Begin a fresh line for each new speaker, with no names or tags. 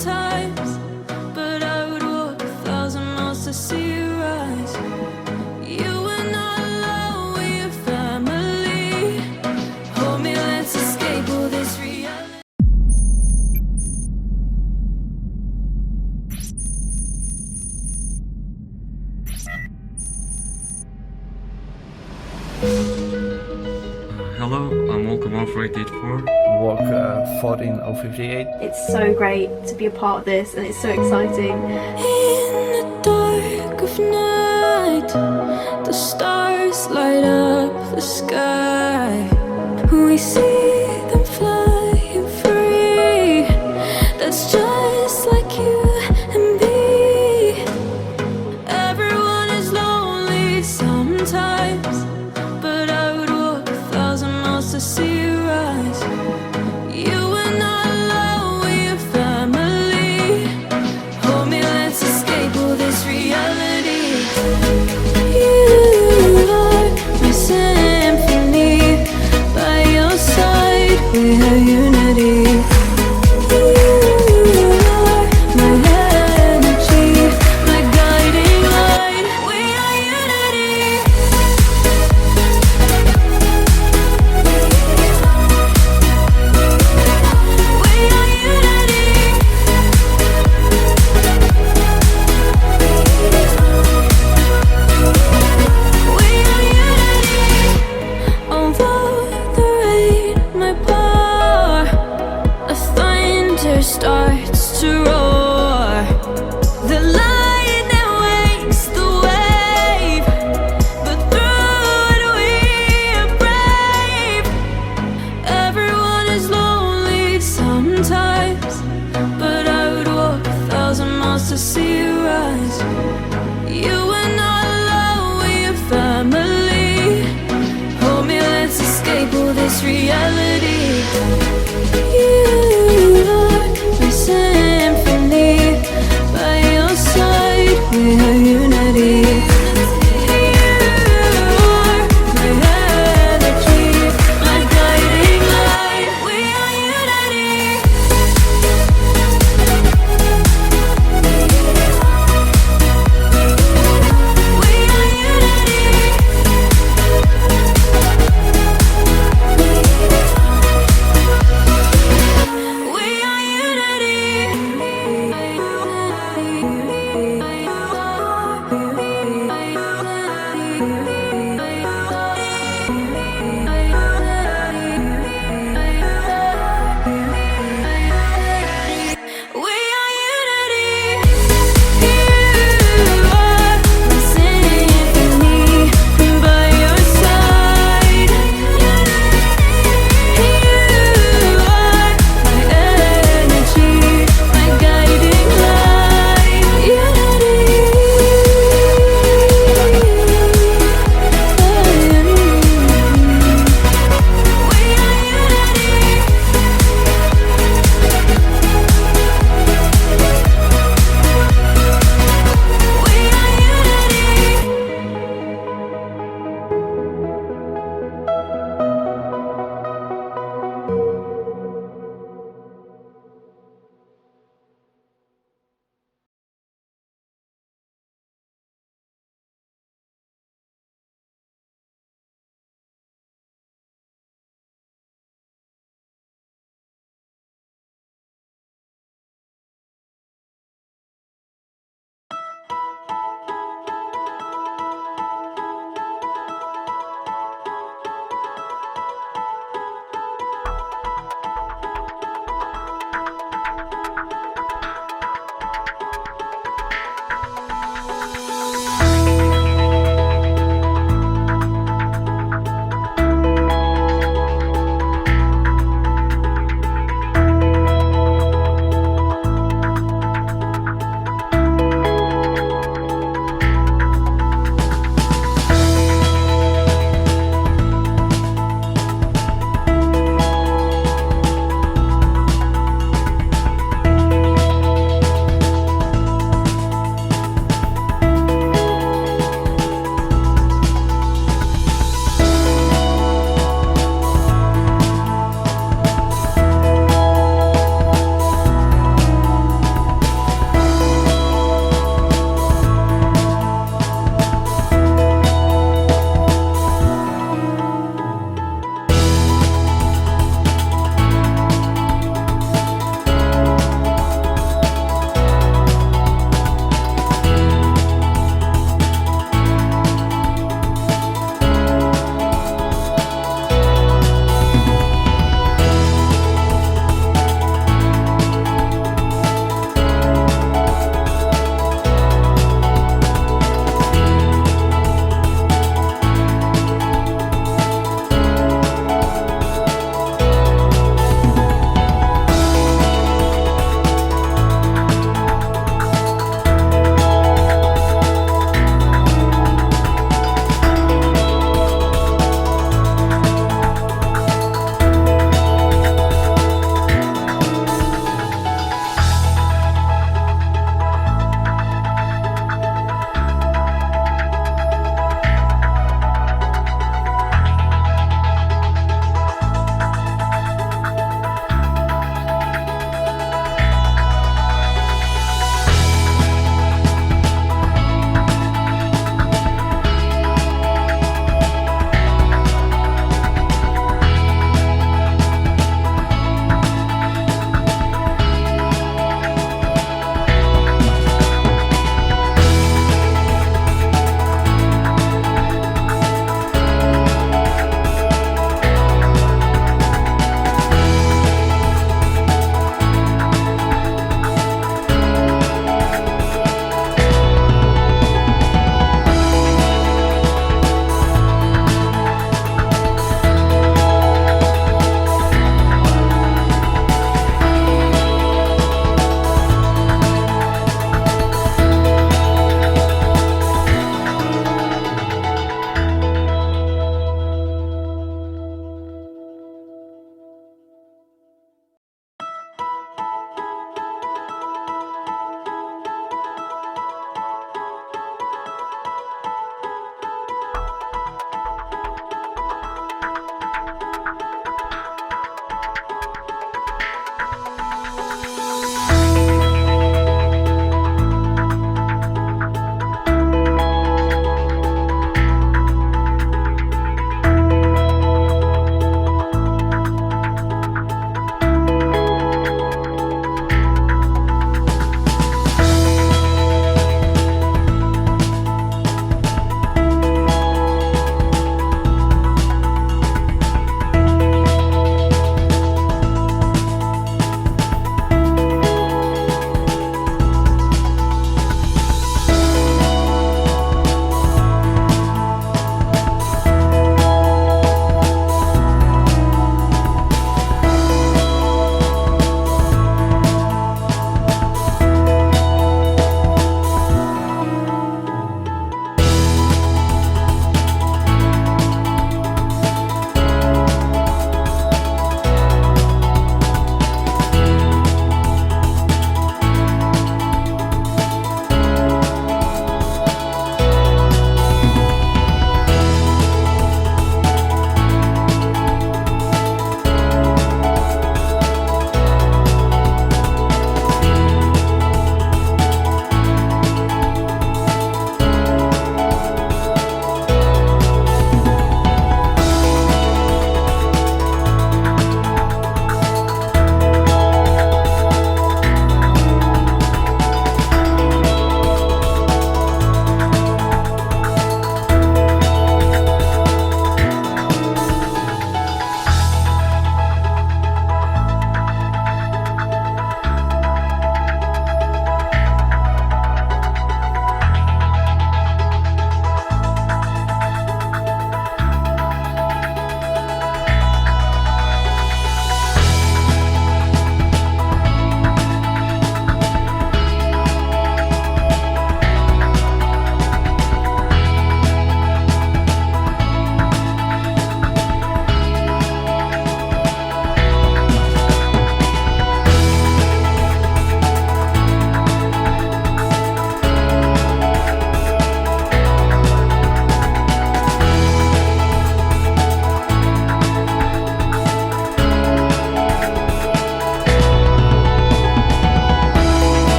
sometimes, but I would walk 1,000 miles to see you rise. You were not alone with your family. Hold me, let's escape all this reality.
Hello, I'm walk 14884.
Walk 14058.
It's so great to be a part of this and it's so exciting.
In the dark of night, the stars light up the sky. We see them flying free. That's just like you and me. Everyone is lonely sometimes, but I would walk 1,000 miles to see you rise. You were not alone with your family. Hold me, let's escape all this reality. You are my symphony. By your side, we have unity. You are my energy, my guiding light. We are unity. We are unity. We are unity. Although the rain might pour, a thunder starts to roar. The lightning wakes the wave, but through it we are brave. Everyone is lonely sometimes, but I would walk 1,000 miles to see you rise. You were not alone with your family. Hold me, let's escape all this reality.